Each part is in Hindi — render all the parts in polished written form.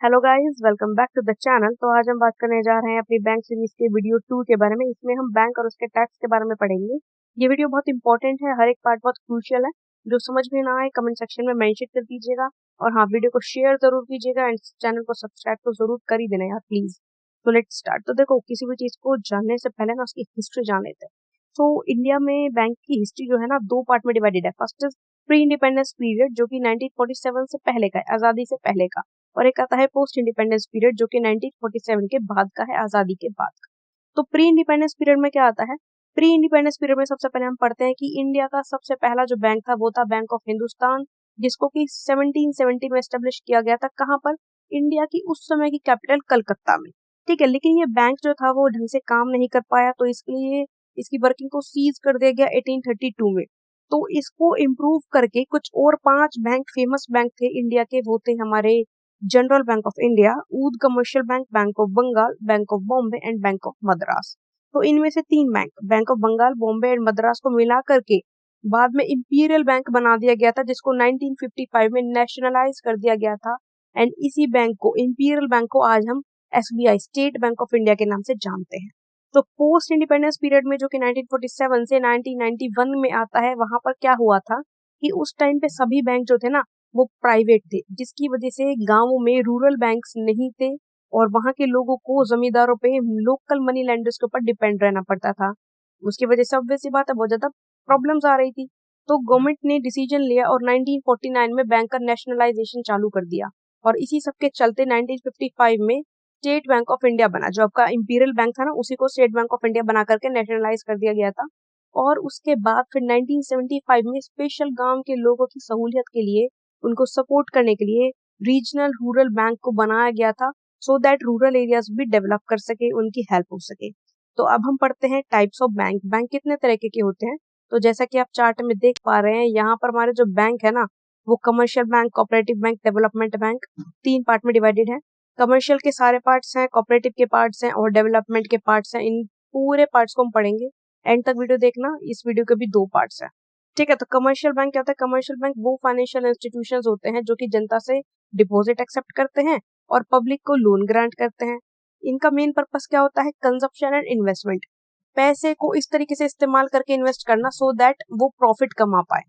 Hello guys, welcome back to the channel. तो आज हम बात करने जा रहे हैं अपनी बैंक सीरीज के वीडियो 2 के बारे में। इसमें हम बैंक और उसके टैक्स के बारे में पढ़ेंगे। ये वीडियो बहुत इंपॉर्टेंट है, हर एक पार्ट बहुत क्रूशियल है। जो समझ में ना आए कमेंट सेक्शन में मेंशन कर दीजिएगा और हाँ, वीडियो को शेयर जरूर कीजिएगा एंड चैनल को सब्सक्राइब तो जरूर कर ही देना यार, प्लीज। तो लेट्स स्टार्ट। तो देखो, किसी भी चीज को जानने से पहले ना उसकी हिस्ट्री जान लेते हैं। तो इंडिया में बैंक की हिस्ट्री जो है ना, दो पार्ट में डिवाइडेड है। First is pre independence period, जो कि 1947 से पहले का है, आजादी से पहले का। और एक आता है पोस्ट इंडिपेंडेंस पीरियड, जो कि 1947 के बाद का है, आजादी के बाद का। तो प्री इंडिपेंडेंस पीरियड में क्या आता है? प्री इंडिपेंडेंस पीरियड में सबसे पहले हम पढ़ते हैं कि इंडिया का सबसे पहला जो बैंक था वो था बैंक ऑफ हिंदुस्तान, जिसको कि 1770 में एस्टेब्लिश किया गया था। कहाँ पर? इंडिया की उस समय की कैपिटल कलकत्ता में। ठीक है, लेकिन ये बैंक जो था वो ढंग से काम नहीं कर पाया, तो इसलिए इसकी वर्किंग को सीज कर दिया गया 1832 में। तो इसको इम्प्रूव करके कुछ और 5 बैंक, फेमस बैंक थे इंडिया के, वो थे हमारे general bank of India, Oudh commercial bank, bank of Bengal, bank of Bombay and bank of Madras. तो इनमें से 3 bank, bank of Bengal, Bombay and Madras को मिला करके बाद में इंपीरियल बैंक बना दिया गया था, जिसको 1955 में नेशनलाइज कर दिया गया था। एंड इसी बैंक को, इंपीरियल बैंक को, आज हम SBI, state bank of India के नाम से जानते हैं। तो पोस्ट इंडिपेंडेंस पीरियड में, जो कि 1947 से 1991 में आता है, वहां पर क्या हुआ था कि उस टाइम पे सभी बैंक जो थे ना वो प्राइवेट थे, जिसकी वजह से गांवों में रूरल बैंक्स नहीं थे और वहां के लोगों को, जमींदारों पे, लोकल मनी लैंडर्स के ऊपर डिपेंड रहना पड़ता था। उसकी वजह से ऑब्वियस सी बात है, बहुत ज्यादा प्रॉब्लम्स आ रही थी। तो गवर्नमेंट ने डिसीजन लिया और 1949 में बैंक का नेशनलाइजेशन चालू कर दिया। और इसी सब के चलते 1955 में स्टेट बैंक ऑफ इंडिया बना। जो आपका इंपीरियल बैंक था ना, उसी को स्टेट बैंक ऑफ इंडिया बना करके नेशनलाइज कर दिया गया था। और उसके बाद फिर 1975 में स्पेशल गांव के लोगों की सहूलियत के लिए, उनको सपोर्ट करने के लिए रीजनल रूरल बैंक को बनाया गया था, सो दैट रूरल एरियाज भी डेवलप कर सके, उनकी हेल्प हो सके। तो अब हम पढ़ते हैं टाइप्स ऑफ बैंक। बैंक कितने तरह के होते हैं? तो जैसा कि आप चार्ट में देख पा रहे हैं, यहाँ पर हमारे जो बैंक है ना, वो commercial bank, cooperative bank, development bank, 3 part में डिवाइडेड है। कमर्शियल के सारे पार्ट्स हैं, कोऑपरेटिव के पार्ट्स हैं और डेवलपमेंट के पार्ट्स हैं। इन पूरे पार्ट्स को हम पढ़ेंगे। एंड तक वीडियो देखना, इस वीडियो के भी 2 पार्ट्स हैं। ठीक है, तो कमर्शियल बैंक क्या होता है? कमर्शियल बैंक वो फाइनेंशियल इंस्टीट्यूशंस होते हैं जो कि जनता से डिपॉजिट एक्सेप्ट करते हैं और पब्लिक को लोन ग्रांट करते हैं। इनका मेन पर्पस क्या होता है? Consumption and investment. पैसे को इस तरीके से इस्तेमाल करके इन्वेस्ट करना सो दैट वो प्रॉफिट कमा पाए।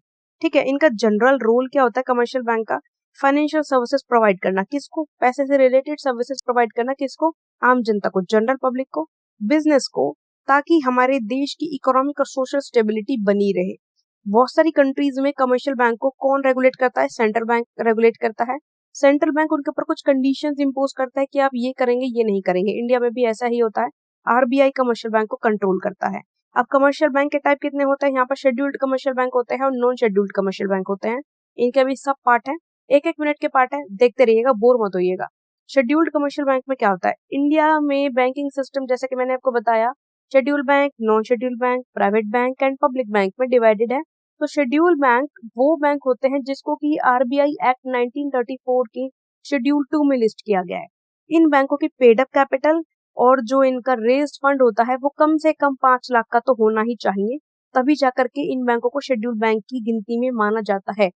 ठीक है, इनका जनरल रोल क्या होता है कमर्शियल बैंक का? फाइनेंशियल सर्विसेज प्रोवाइड करना। किसको? पैसे से रिलेटेड सर्विसेज प्रोवाइड करना। किसको? आम जनता को, जनरल पब्लिक को, बिजनेस को, ताकि हमारे देश की इकोनॉमिक और सोशल स्टेबिलिटी बनी रहे। बहुत सारी कंट्रीज में कमर्शियल बैंक को कौन रेगुलेट करता है? सेंट्रल बैंक रेगुलेट करता है। सेंट्रल बैंक उनके ऊपर कुछ कंडीशंस इंपोज करता है कि आप ये करेंगे, ये नहीं करेंगे। इंडिया में भी ऐसा ही होता है। आरबीआई कमर्शियल बैंक को कंट्रोल करता है। अब कमर्शियल बैंक के टाइप कितने होते हैं? यहाँ पर शेड्यूल्ड कमर्शियल बैंक होते हैं और नॉन शेड्यूल्ड कमर्शियल बैंक होते हैं। इनके भी सब पार्ट है, 1-1 मिनट के पार्ट है, देखते रहिएगा, बोर मत होइएगा। शेड्यूल्ड कमर्शियल बैंक में क्या होता है? इंडिया में बैंकिंग सिस्टम, जैसे कि मैंने आपको बताया, schedule bank, non schedule bank, private bank and public bank में डिवाइडेड है। तो शेड्यूल बैंक वो बैंक होते हैं जिसको कि आरबीआई एक्ट 1934 के शेड्यूल 2 में लिस्ट किया गया है। इन बैंकों की पेड अप कैपिटल और जो इनका रेज्ड फंड होता है वो कम से कम 5 लाख का तो होना ही चाहिए, तभी जाकर के इन बैंकों को शेड्यूल बैंक की गिनती में माना जाता है।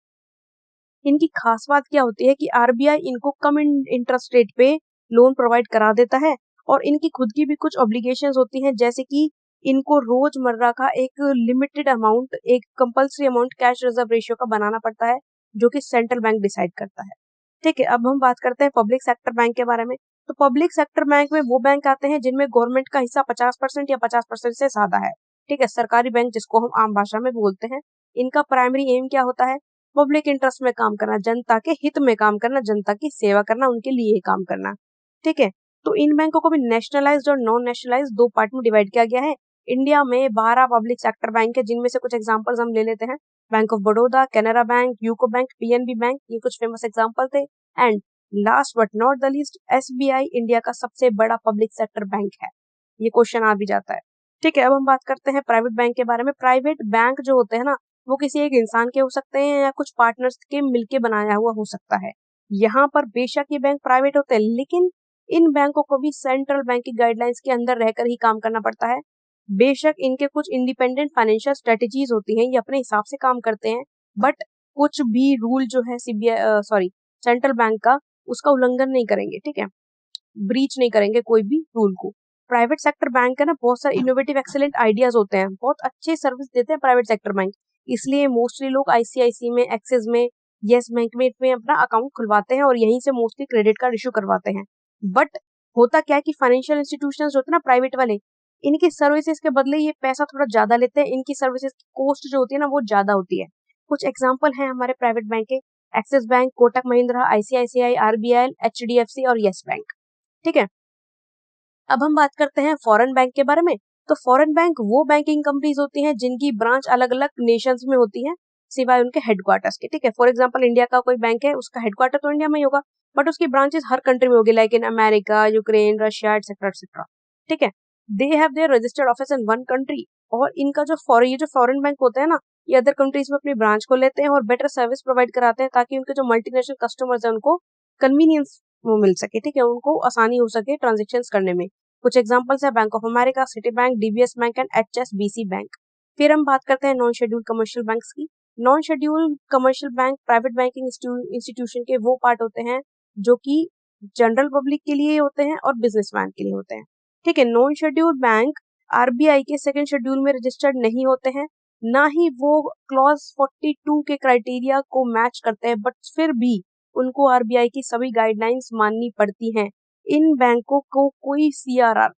इनकी खास बात क्या होती है कि आरबीआई इनको कम इंटरेस्ट रेट पे लोन प्रोवाइड करा देता है और इनकी खुद की भी कुछ ऑब्लिगेशंस होती हैं, जैसे कि इनको रोजमर्रा का एक लिमिटेड अमाउंट, एक compulsory amount cash reserve ratio का बनाना पड़ता है, जो कि सेंट्रल बैंक डिसाइड करता है। ठीक है, अब हम बात करते हैं पब्लिक सेक्टर बैंक के बारे में। तो पब्लिक सेक्टर बैंक में वो बैंक आते हैं जिनमें गवर्नमेंट का हिस्सा 50% या 50% से ज्यादा है। ठीक है, सरकारी बैंक जिसको हम आम भाषा में बोलते हैं। इनका प्राइमरी एम क्या होता है? पब्लिक इंटरेस्ट में काम करना, जनता के हित में काम करना, जनता की सेवा करना, उनके लिए काम करना। ठीक है, तो इन बैंकों को भी नेशनलाइज्ड और नॉन नेशनलाइज्ड 2 पार्ट में डिवाइड किया गया है। इंडिया में 12 पब्लिक सेक्टर बैंक है, जिनमें से कुछ एग्जांपल्स हम ले लेते हैं। Bank of Baroda, Canara bank, UCO bank, PNB bank, ये कुछ फेमस एग्जांपल थे। And last but not the least, SBI India का सबसे बड़ा पब्लिक सेक्टर बैंक है। ये क्वेश्चन आ भी जाता है। ठीक है, अब हम बात करते हैं प्राइवेट बैंक के बारे में। प्राइवेट बैंक जो होते हैं ना, वो किसी एक इंसान के हो सकते हैं या कुछ पार्टनर्स के मिलके बनाया हुआ हो सकता है। यहाँ पर बेशक ये बैंक प्राइवेट होते हैं, लेकिन इन बैंकों को भी सेंट्रल बैंक की गाइडलाइंस के अंदर रहकर ही काम करना पड़ता है। बेशक इनके कुछ इंडिपेंडेंट फाइनेंशियल स्ट्रेटेजीज होती हैं, ये अपने हिसाब से काम करते हैं, बट कुछ भी रूल जो है सीबीआई, सॉरी, सेंट्रल बैंक का, उसका उल्लंघन नहीं करेंगे, ठीक है, ब्रीच नहीं करेंगे कोई भी रूल को। प्राइवेट सेक्टर बैंक है ना, बहुत सारे इनोवेटिव एक्सीलेंट आइडियाज होते हैं, बहुत अच्छे सर्विस देते हैं प्राइवेट सेक्टर बैंक, इसलिए मोस्टली लोग आईसीआईसी में, एक्सिस में, येस बैंक में अपना अकाउंट खुलवाते हैं और यहीं से मोस्टली क्रेडिट कार्ड इशू करवाते हैं। बट होता क्या है कि फाइनेंशियल इंस्टीट्यूशंस जो होते हैं ना प्राइवेट वाले, इनकी सर्विसेज के बदले ये पैसा थोड़ा ज्यादा लेते हैं, इनकी सर्विसेज की कॉस्ट जो होती है ना वो ज्यादा होती है। कुछ एग्जाम्पल हैं हमारे प्राइवेट बैंक के, axis bank, Kotak Mahindra, ICICI, RBL, HDFC और येस बैंक, ठीक है। अब हम बात करते हैं फॉरेन बैंक के बारे में। तो फॉरेन बैंक वो बैंकिंग कंपनीज होती हैं जिनकी ब्रांच अलग अलग नेशंस में होती हैं सिवाय उनके हेडक्वार्टर्स के, ठीक है। फॉर एग्जांपल इंडिया का कोई बैंक है, उसका हेडक्वार्टर तो इंडिया में ही होगा, बट उसकी ब्रांचेस हर कंट्री में होगी, like in America, Ukraine, Russia etcetera etcetera, ठीक है। They have their registered office in one country. और इनका जो फॉरेन बैंक होते हैं ना, ये अदर कंट्रीज में अपनी ब्रांच को लेते हैं और बेटर सर्विस प्रोवाइड कराते हैं ताकि उनके जो मल्टीनेशनल कस्टमर्स हैं उनको कन्वीनियंस वो मिल सके, ठीक है, उनको आसानी हो सके ट्रांजेक्शन करने में। कुछ एग्जांपल्स है bank of America, city bank, DBS bank and HSBC bank. फिर हम बात करते हैं नॉन शेड्यूल्ड कमर्शियल बैंक्स की। Non scheduled commercial bank private banking institution के वो पार्ट होते हैं जो कि जनरल पब्लिक के लिए होते हैं और बिजनेसमैन के लिए होते हैं, ठीक है। नॉन शेड्यूल्ड बैंक आरबीआई के सेकंड शेड्यूल में रजिस्टर्ड नहीं होते हैं, ना ही वो क्लॉज 42 के क्राइटेरिया को मैच करते हैं, बट फिर भी उनको आरबीआई की सभी गाइडलाइंस माननी पड़ती हैं। इन बैंकों को कोई सीआरआर,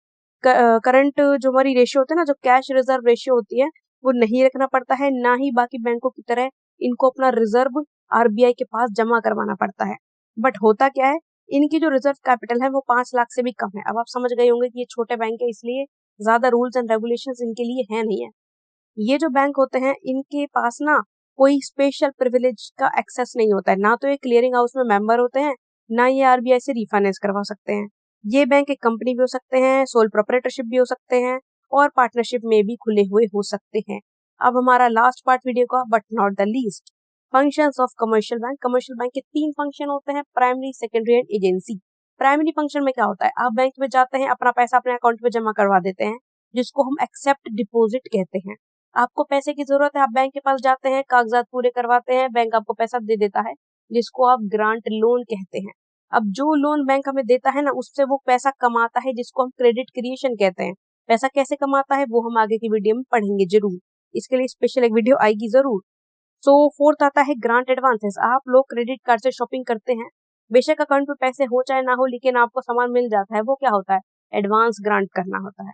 करंट जो हमारी रेशियो होता है ना, जो कैश रिजर्व रेशियो होती है, वो नहीं रखना पड़ता है, ना ही बाकी बैंकों की तरह इनको अपना रिजर्व आरबीआई के पास जमा करवाना पड़ता है। बट होता क्या है, इनकी जो रिजर्व कैपिटल है वो 5 लाख से भी कम है। अब आप समझ गए होंगे कि ये छोटे बैंक है, इसलिए ज्यादा रूल्स एंड रेगुलेशंस इनके लिए है नहीं है। ये जो बैंक होते हैं इनके पास ना कोई स्पेशल प्रिविलेज का एक्सेस नहीं होता है, ना तो ये क्लियरिंग हाउस में मेंबर होते हैं, ना ये आरबीआई से रिफाइनेंस करवा सकते हैं। ये बैंक एक कंपनी भी हो सकते हैं, सोल प्रोप्राइटरशिप भी हो सकते हैं और पार्टनरशिप में भी खुले हुए हो सकते हैं। अब हमारा लास्ट पार्ट वीडियो का, but not the least, functions of commercial bank. Commercial bank के 3 फंक्शन होते हैं, primary, secondary and agency. Primary function में क्या होता है, आप बैंक में जाते हैं, अपना पैसा अपने अकाउंट में जमा करवा देते हैं, जिसको हम एक्सेप्ट डिपॉजिट कहते हैं। आपको पैसे की जरूरत है, आप बैंक के पास जाते हैं, कागजात पूरे करवाते हैं, बैंक आपको पैसा दे देता है, जिसको आप ग्रांट लोन कहते हैं। अब जो लोन बैंक हमें देता है ना, उससे वो पैसा कमाता है, जिसको हम क्रेडिट क्रिएशन कहते हैं। पैसा कैसे कमाता है वो हम आगे की वीडियो में पढ़ेंगे जरूर, इसके लिए स्पेशल एक वीडियो आएगी जरूर। सो फोर्थ आता है ग्रांट एडवांसेस। आप लोग क्रेडिट कार्ड से शॉपिंग करते हैं, बेशक अकाउंट में पैसे हो चाहे ना हो, लेकिन आपको सामान मिल जाता है, वो क्या होता है, एडवांस ग्रांट करना होता है,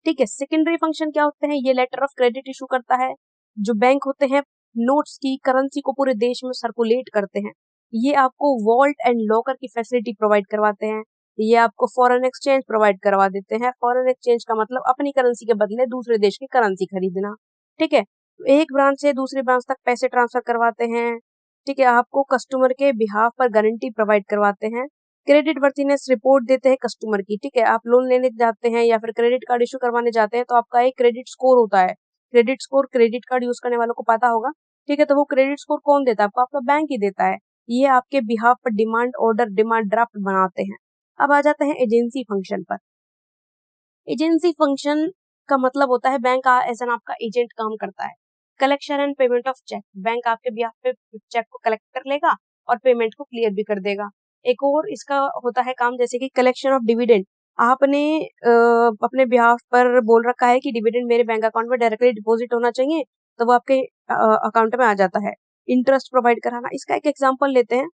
ठीक है। सेकेंडरी फंक्शन क्या होते हैं, ये लेटर ऑफ क्रेडिट इशू करता है। जो बैंक होते हैं नोट्स की, करेंसी को पूरे देश में सर्कुलेट करते हैं। ये आपको वॉल्ट एंड लॉकर की फैसिलिटी प्रोवाइड करवाते हैं। ये आपको फॉरेन एक्सचेंज प्रोवाइड करवा देते हैं। फॉरेन एक्सचेंज का मतलब अपनी करेंसी के बदले दूसरे देश की करेंसी खरीदना, ठीक है। एक ब्रांच से दूसरी ब्रांच तक पैसे ट्रांसफर करवाते हैं, ठीक है। आपको कस्टमर के बिहाफ पर गारंटी प्रोवाइड करवाते हैं। क्रेडिट वर्थिनेस रिपोर्ट देते हैं कस्टमर की, ठीक है। आप लोन लेने जाते हैं या फिर क्रेडिट कार्ड इशू करवाने जाते हैं तो आपका एक क्रेडिट स्कोर होता है। Credit score credit card use करने वालों को पता होगा, ठीक है। तो वो क्रेडिट स्कोर कौन देता है आपको, आपका बैंक ही देता है। ये आपके बिहाफ पर डिमांड ऑर्डर, डिमांड ड्राफ्ट बनाते हैं। अब आ जाते हैं एजेंसी फंक्शन पर। एजेंसी फंक्शन का मतलब होता है बैंक एज एन आपका एजेंट काम करता है। Collection and payment of cheque, bank आपके बिहाफ पे चेक को कलेक्ट कर लेगा और पेमेंट को क्लियर भी कर देगा। एक और इसका होता है काम, जैसे कि कलेक्शन ऑफ डिविडेंड। आपने अपने बिहाफ पर बोल रखा है कि डिविडेंड मेरे बैंक अकाउंट में डायरेक्टली डिपॉजिट होना चाहिए, तो वो आपके अकाउंट में आ जाता है। इंटरेस्ट प्रोवाइड कराना, इसका एक एग्जांपल लेते हैं।